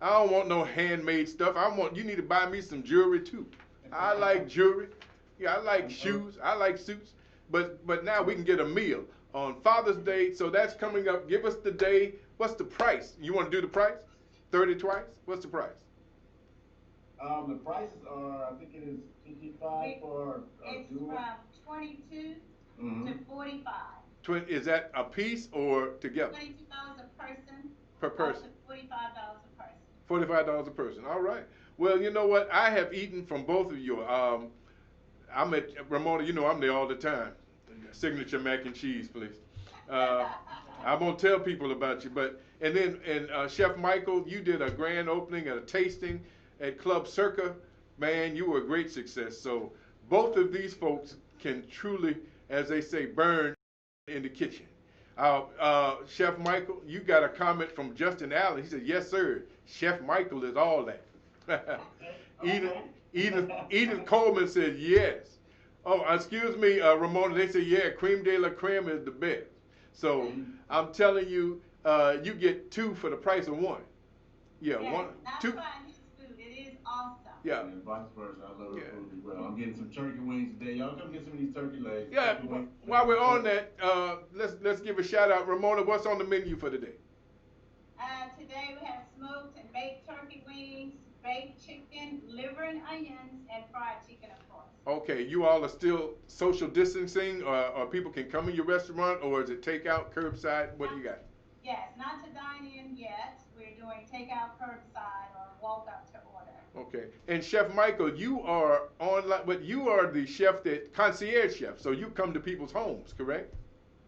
I don't want no handmade stuff. You need to buy me some jewelry too. I like jewelry. Yeah, I like shoes. I like suits. But now we can get a meal on Father's Day. So that's coming up. Give us the day. What's the price? You want to do the price? 30 twice? What's the price? The prices are, I think it is 55 for a dual. It's from 22 to 45. Is that a piece or together? $22 a person. Per person. Up to $45 a person. $45 a person. All right. Well, you know what? I have eaten from both of you. I'm at Ramona. You know I'm there all the time. Signature mac and cheese, please. I'm gonna tell people about you. And Chef Michael, you did a grand opening and a tasting at Club Circa. Man, you were a great success. So both of these folks can truly, as they say, burn in the kitchen. Chef Michael, you got a comment from Justin Allen. He said, yes, sir. Chef Michael is all that. Edith Coleman said, yes. Oh, excuse me, Ramona. They say, yeah, creme de la creme is the best. So I'm telling you, you get two for the price of one. Yeah, yes, one, two. It is awesome. Yeah, and vice versa. I love the food as well. I'm getting some turkey wings today. Y'all come get some of these turkey legs. Yeah, while we're on that, let's give a shout out. Ramona, what's on the menu for today? Today we have smoked and baked turkey wings, baked chicken, liver and onions, and fried chicken, of course. Okay, you all are still social distancing, or people can come in your restaurant, or is it takeout, curbside? What do you got? Yes, not to dine in yet. We're doing takeout, curbside, or walk up to order. Okay, and Chef Michael, you are online, but you are the chef concierge chef, so you come to people's homes, correct?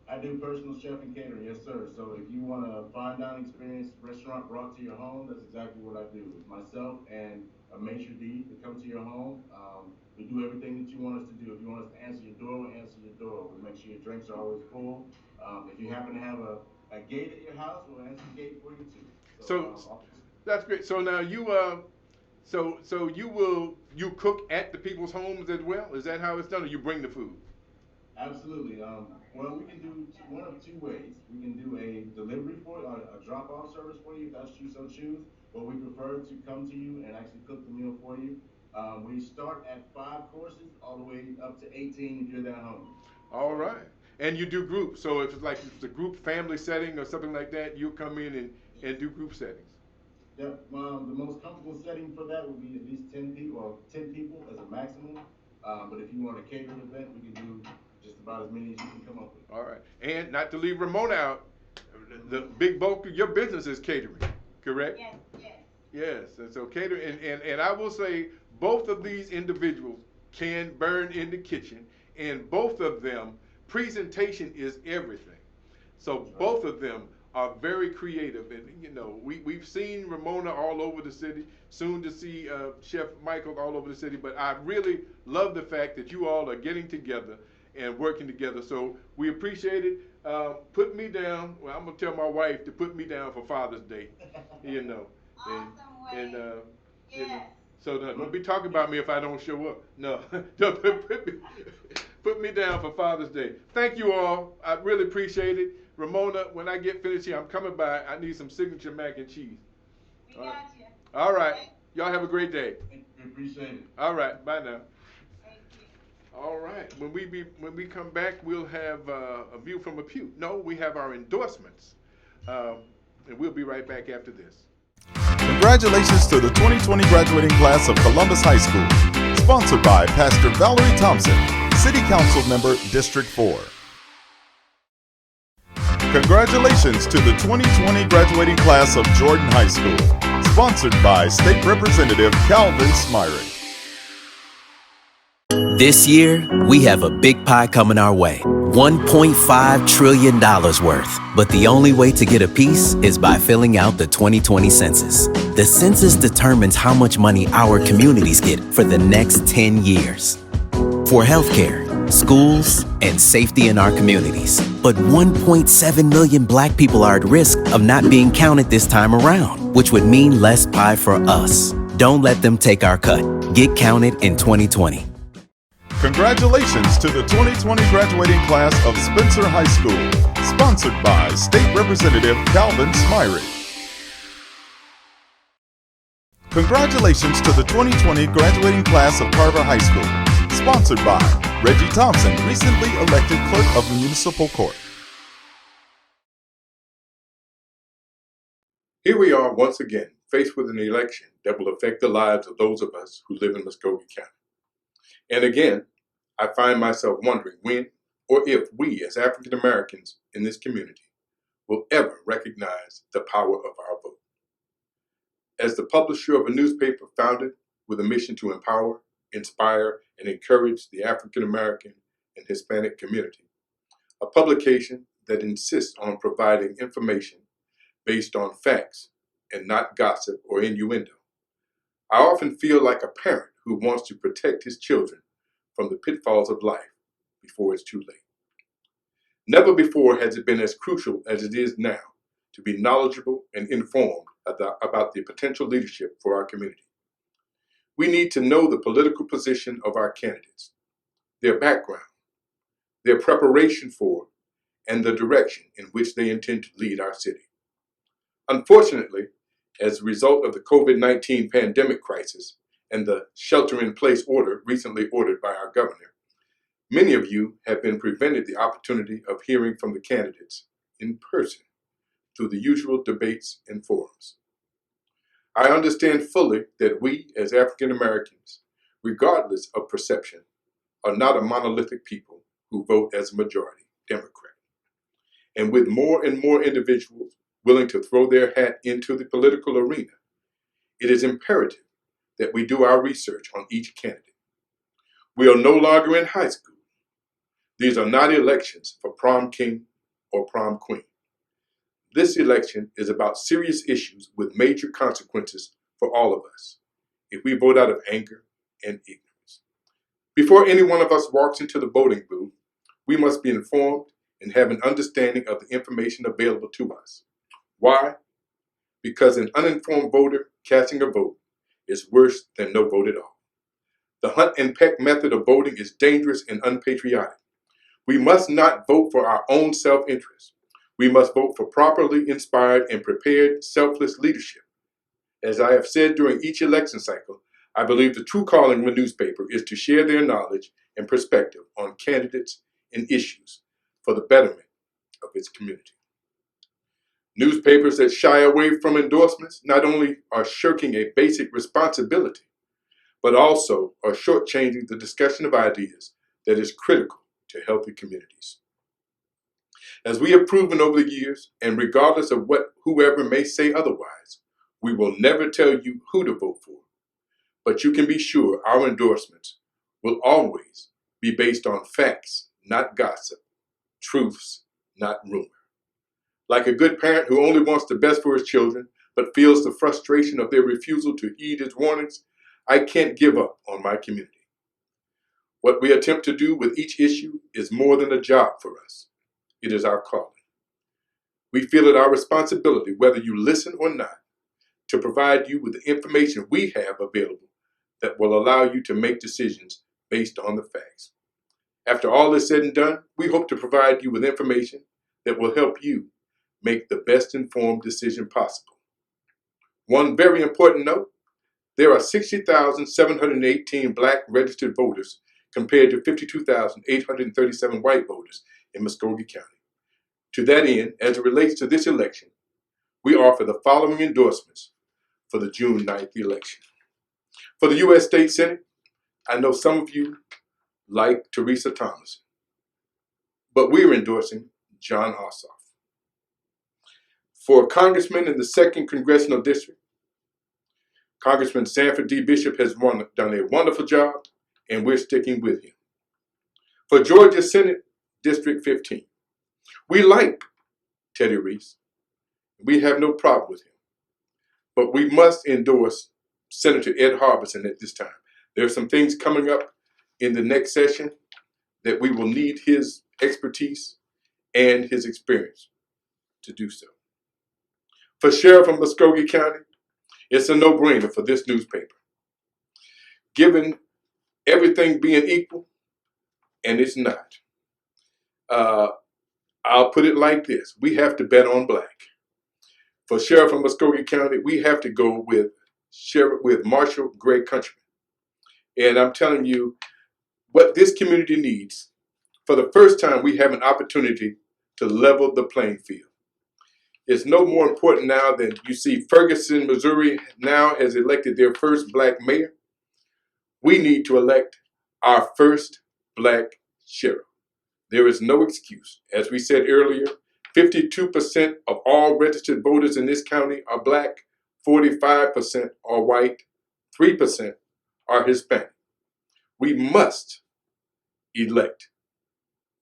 I do personal chef and catering, yes sir. So if you want a fine dining experience, restaurant brought to your home, that's exactly what I do. It's myself and a maitre d' to come to your home. We do everything that you want us to do. If you want us to answer your door, we'll answer your door. We make sure your drinks are always full. If you happen to have a gate at your house, we'll answer the gate for you too. So that's great. So now you so you cook at the people's homes as well? Is that how it's done, or you bring the food? Absolutely. Well, we can do one of two ways. We can do a delivery for you, a drop-off service for you if that's what you so choose, but we prefer to come to you and actually cook the meal for you. We start at 5 courses all the way up to 18 if you're that hungry. All right. And you do groups. So if it's a group family setting or something like that, you'll come in and do group settings. Yep. The most comfortable setting for that would be at least 10 people, or 10 people as a maximum. But if you want a catering event, we can do just about as many as you can come up with. All right. And not to leave Ramona out, the big bulk of your business is catering, correct? Yes, yes. Yes, and so catering, and I will say both of these individuals can burn in the kitchen, and both of them, presentation is everything. So both of them are very creative, and you know, we've seen Ramona all over the city, soon to see Chef Michael all over the city, but I really love the fact that you all are getting together and working together, so we appreciate it. Put me down. Well, I'm gonna tell my wife to put me down for Father's Day, you know. Awesome, and yes. you know, so don't be talking about me if I don't show up. No, don't put me down for Father's Day. Thank you all. I really appreciate it. Ramona, when I get finished here, I'm coming by. I need some signature mac and cheese. We got you. All right. Y'all have a great day. Thank you. Appreciate it. All right. Bye now. Thank you. All right. When we come back, we'll have a view from a pew. No, we have our endorsements, and we'll be right back after this. Congratulations to the 2020 graduating class of Columbus High School. Sponsored by Pastor Valerie Thompson, City Council Member, District 4. Congratulations to the 2020 graduating class of Jordan High School. Sponsored by State Representative Calvin Smyrie. This year, we have a big pie coming our way. $1.5 trillion worth. But the only way to get a piece is by filling out the 2020 census. The census determines how much money our communities get for the next 10 years. For healthcare, schools, and safety in our communities. But 1.7 million Black people are at risk of not being counted this time around, which would mean less pie for us. Don't let them take our cut. Get counted in 2020. Congratulations to the 2020 graduating class of Spencer High School. Sponsored by State Representative Calvin Smyrie. Congratulations to the 2020 graduating class of Carver High School. Sponsored by Reggie Thompson, recently elected Clerk of Municipal Court. Here we are once again, faced with an election that will affect the lives of those of us who live in Muskogee County. And again, I find myself wondering when or if we as African Americans in this community will ever recognize the power of our vote. As the publisher of a newspaper founded with a mission to empower, inspire, and encourage the African American and Hispanic community, a publication that insists on providing information based on facts and not gossip or innuendo, I often feel like a parent who wants to protect his children from the pitfalls of life before it's too late. Never before has it been as crucial as it is now to be knowledgeable and informed about the potential leadership for our community. We need to know the political position of our candidates, their background, their preparation for, and the direction in which they intend to lead our city. Unfortunately, as a result of the COVID-19 pandemic crisis and the shelter-in-place order recently ordered by our governor, many of you have been prevented the opportunity of hearing from the candidates in person through the usual debates and forums. I understand fully that we as African Americans, regardless of perception, are not a monolithic people who vote as a majority Democrat. And with more and more individuals willing to throw their hat into the political arena, it is imperative that we do our research on each candidate. We are no longer in high school. These are not elections for prom king or prom queen. This election is about serious issues with major consequences for all of us if we vote out of anger and ignorance. Before any one of us walks into the voting booth, we must be informed and have an understanding of the information available to us. Why? Because an uninformed voter casting a vote is worse than no vote at all. The hunt and peck method of voting is dangerous and unpatriotic. We must not vote for our own self-interest. We must vote for properly inspired and prepared, selfless leadership. As I have said during each election cycle, I believe the true calling of a newspaper is to share their knowledge and perspective on candidates and issues for the betterment of its community. Newspapers that shy away from endorsements not only are shirking a basic responsibility, but also are shortchanging the discussion of ideas that is critical to healthy communities. As we have proven over the years, and regardless of what whoever may say otherwise, we will never tell you who to vote for, but you can be sure our endorsements will always be based on facts, not gossip, truths, not rumor. Like a good parent who only wants the best for his children, but feels the frustration of their refusal to heed his warnings, I can't give up on my community. What we attempt to do with each issue is more than a job for us. It is our calling. We feel it our responsibility, whether you listen or not, to provide you with the information we have available that will allow you to make decisions based on the facts. After all is said and done, we hope to provide you with information that will help you make the best informed decision possible. One very important note, there are 60,718 Black registered voters compared to 52,837 white voters in Muskogee County. To that end, as it relates to this election, we offer the following endorsements for the June 9th election. For the U.S. State Senate, I know some of you like Teresa Thomas, but we're endorsing John Ossoff. For Congressman in the 2nd Congressional District, Congressman Sanford D. Bishop has done a wonderful job, and we're sticking with him. For Georgia Senate District 15, we like Teddy Reese. We have no problem with him. But we must endorse Senator Ed Harbison at this time. There are some things coming up in the next session that we will need his expertise and his experience to do so. For Sheriff of Muskogee County, it's a no-brainer for this newspaper. Given everything being equal, and it's not. I'll put it like this. We have to bet on Black. For Sheriff of Muskogee County, we have to go with with Marshall Gray Countryman. And I'm telling you what this community needs. For the first time, we have an opportunity to level the playing field. It's no more important now than you see Ferguson, Missouri now has elected their first black mayor. We need to elect our first black sheriff. There is no excuse. As we said earlier, 52% of all registered voters in this county are black, 45% are white, 3% are Hispanic. We must elect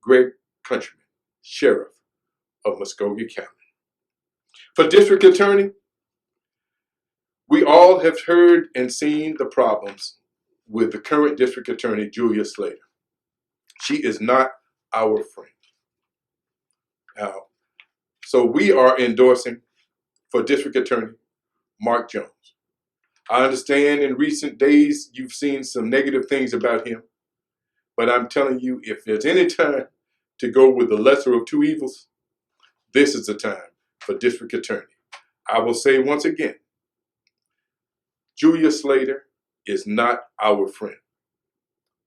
Greg Countryman, Sheriff of Muskogee County. For District Attorney, we all have heard and seen the problems with the current District Attorney, Julia Slater. She is not our friend. Now, so we are endorsing for District Attorney, Mark Jones. I understand in recent days you've seen some negative things about him, but I'm telling you, if there's any time to go with the lesser of two evils, this is the time for District Attorney. I will say once again, Julia Slater is not our friend.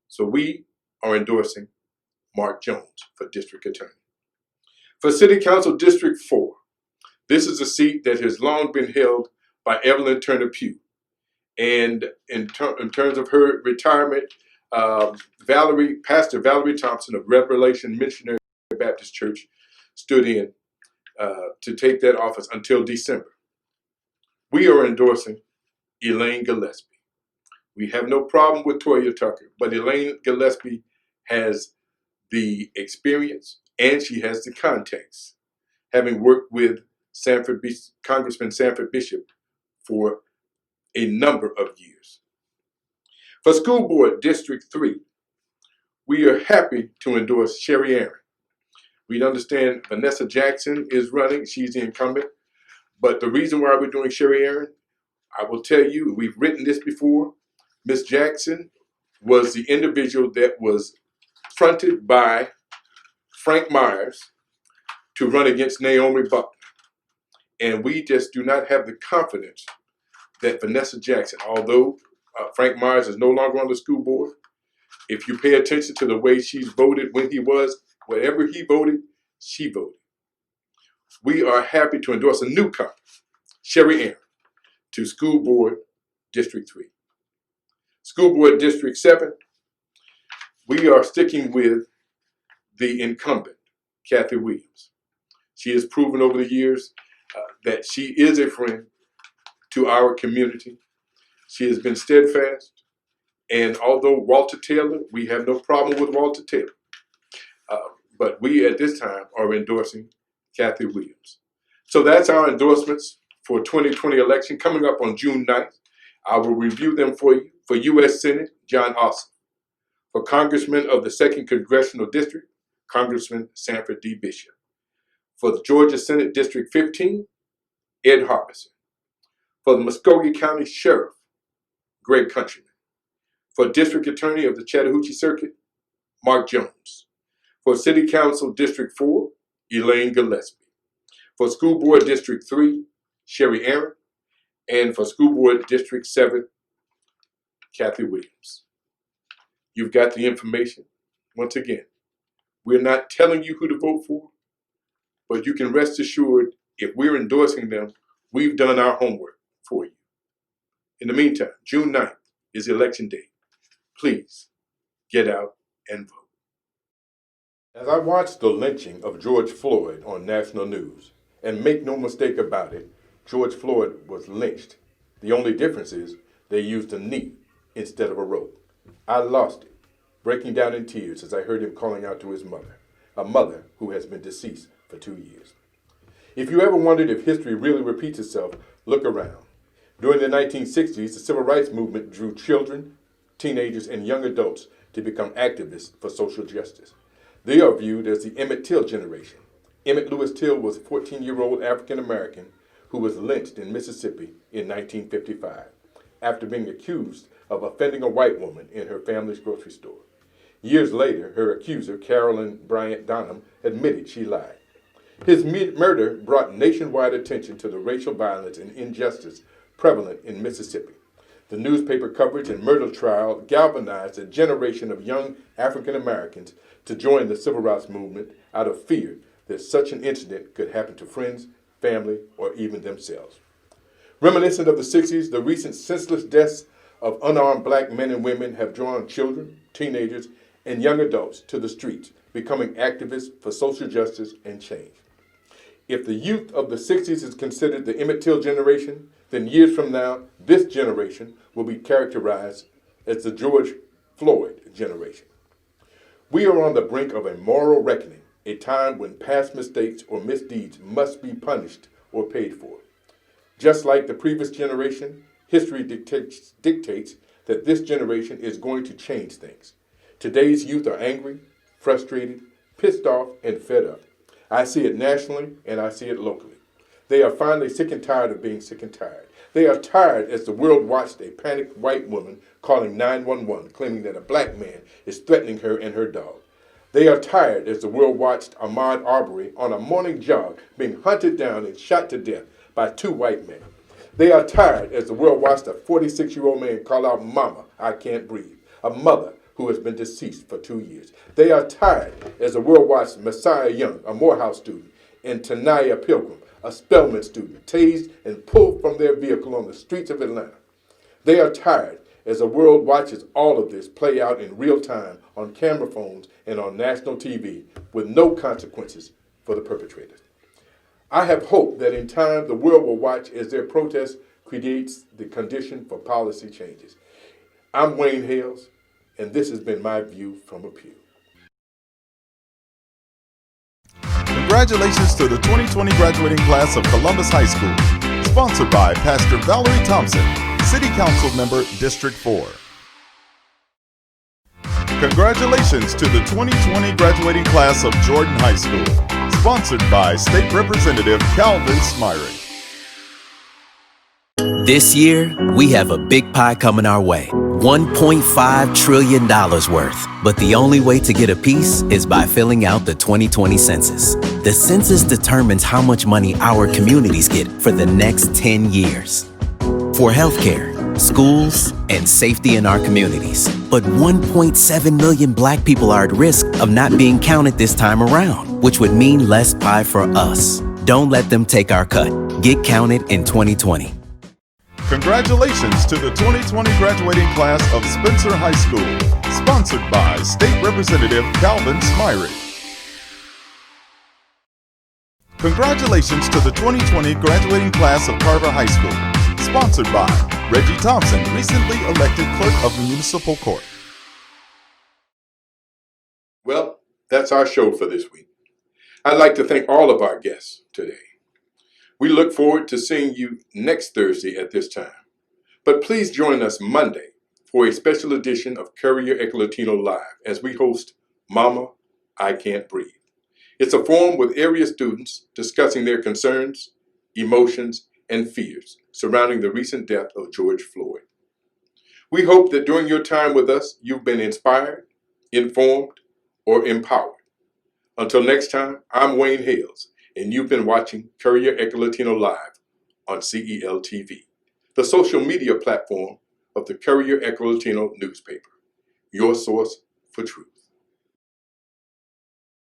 So we are endorsing Mark Jones for District Attorney. For City Council District 4, this is a seat that has long been held by Evelyn Turner Pugh. And in terms of her retirement, Pastor Valerie Thompson of Revelation Missionary Baptist Church stood in to take that office until December. We are endorsing Elaine Gillespie. We have no problem with Toya Tucker, but Elaine Gillespie has the experience and she has the context, having worked with Congressman Sanford Bishop for a number of years. For School Board District 3, we are happy to endorse Sherry Aaron. We understand Vanessa Jackson is running, she's the incumbent, but the reason why we're doing Sherry Aaron, I will tell you, we've written this before, Ms. Jackson was the individual that was fronted by Frank Myers to run against Naomi Buckner. And we just do not have the confidence that Vanessa Jackson, although Frank Myers is no longer on the school board, if you pay attention to the way she's voted when he was, wherever he voted, she voted. We are happy to endorse a newcomer, Sherry Aaron, to School Board District 3. School Board District 7, we are sticking with the incumbent, Kathy Williams. She has proven over the years that she is a friend to our community. She has been steadfast. And although Walter Taylor, we have no problem with Walter Taylor, but we at this time are endorsing Kathy Williams. So that's our endorsements for 2020 election coming up on June 9th. I will review them for you. For U.S. Senate, John Ossoff. For Congressman of the 2nd Congressional District, Congressman Sanford D. Bishop. For the Georgia Senate District 15, Ed Harbison. For the Muskogee County Sheriff, Greg Countryman. For District Attorney of the Chattahoochee Circuit, Mark Jones. For City Council District 4, Elaine Gillespie. For School Board District 3, Sherry Aaron. And for School Board District 7, Kathy Williams. You've got the information. Once again, we're not telling you who to vote for, but you can rest assured if we're endorsing them, we've done our homework for you. In the meantime, June 9th is election day. Please get out and vote. As I watched the lynching of George Floyd on national news, and make no mistake about it, George Floyd was lynched. The only difference is they used a knee instead of a rope. I lost it, breaking down in tears as I heard him calling out to his mother, a mother who has been deceased for 2 years. If you ever wondered if history really repeats itself, look around. During the 1960s, the civil rights movement drew children, teenagers, and young adults to become activists for social justice. They are viewed as the Emmett Till generation. Emmett Lewis Till was a 14-year-old African-American who was lynched in Mississippi in 1955 after being accused of offending a white woman in her family's grocery store. Years later, her accuser, Carolyn Bryant Donham, admitted she lied. His murder brought nationwide attention to the racial violence and injustice prevalent in Mississippi. The newspaper coverage and murder trial galvanized a generation of young African Americans to join the civil rights movement out of fear that such an incident could happen to friends, family, or even themselves. Reminiscent of the 60s, the recent senseless deaths of unarmed black men and women have drawn children, teenagers, and young adults to the streets, becoming activists for social justice and change. If the youth of the 60s is considered the Emmett Till generation, then years from now, this generation will be characterized as the George Floyd generation. We are on the brink of a moral reckoning, a time when past mistakes or misdeeds must be punished or paid for. Just like the previous generation, history dictates that this generation is going to change things. Today's youth are angry, frustrated, pissed off, and fed up. I see it nationally and I see it locally. They are finally sick and tired of being sick and tired. They are tired as the world watched a panicked white woman calling 911, claiming that a black man is threatening her and her dog. They are tired as the world watched Ahmaud Arbery on a morning jog being hunted down and shot to death by two white men. They are tired as the world watched a 46-year-old man call out, "Mama, I can't breathe," a mother who has been deceased for 2 years. They are tired as the world watched Messiah Young, a Morehouse student, and Tanaya Pilgrim, a Spelman student, tased and pulled from their vehicle on the streets of Atlanta. They are tired as the world watches all of this play out in real time on camera phones and on national TV with no consequences for the perpetrators. I have hope that in time the world will watch as their protest creates the condition for policy changes. I'm Wayne Hales, and this has been my view from a pew. Congratulations to the 2020 graduating class of Columbus High School. Sponsored by Pastor Valerie Thompson, City Council Member, District 4. Congratulations to the 2020 graduating class of Jordan High School. Sponsored by State Representative Calvin Smyrie. This year, we have a big pie coming our way. $1.5 trillion worth. But the only way to get a piece is by filling out the 2020 census. The census determines how much money our communities get for the next 10 years. For healthcare, schools, and safety in our communities. But 1.7 million black people are at risk of not being counted this time around, which would mean less pie for us. Don't let them take our cut. Get counted in 2020. Congratulations to the 2020 graduating class of Spencer High School. Sponsored by State Representative Calvin Smyrie. Congratulations to the 2020 graduating class of Carver High School. Sponsored by Reggie Thompson, recently elected Clerk of the Municipal Court. Well, that's our show for this week. I'd like to thank all of our guests today. We look forward to seeing you next Thursday at this time. But please join us Monday for a special edition of Courier Echo Latino Live as we host Mama, I Can't Breathe. It's a forum with area students discussing their concerns, emotions, and fears surrounding the recent death of George Floyd. We hope that during your time with us, you've been inspired, informed, or empowered. Until next time, I'm Wayne Hales, and you've been watching Courier Echo Latino Live on CEL TV, the social media platform of the Courier Echo Latino newspaper, your source for truth.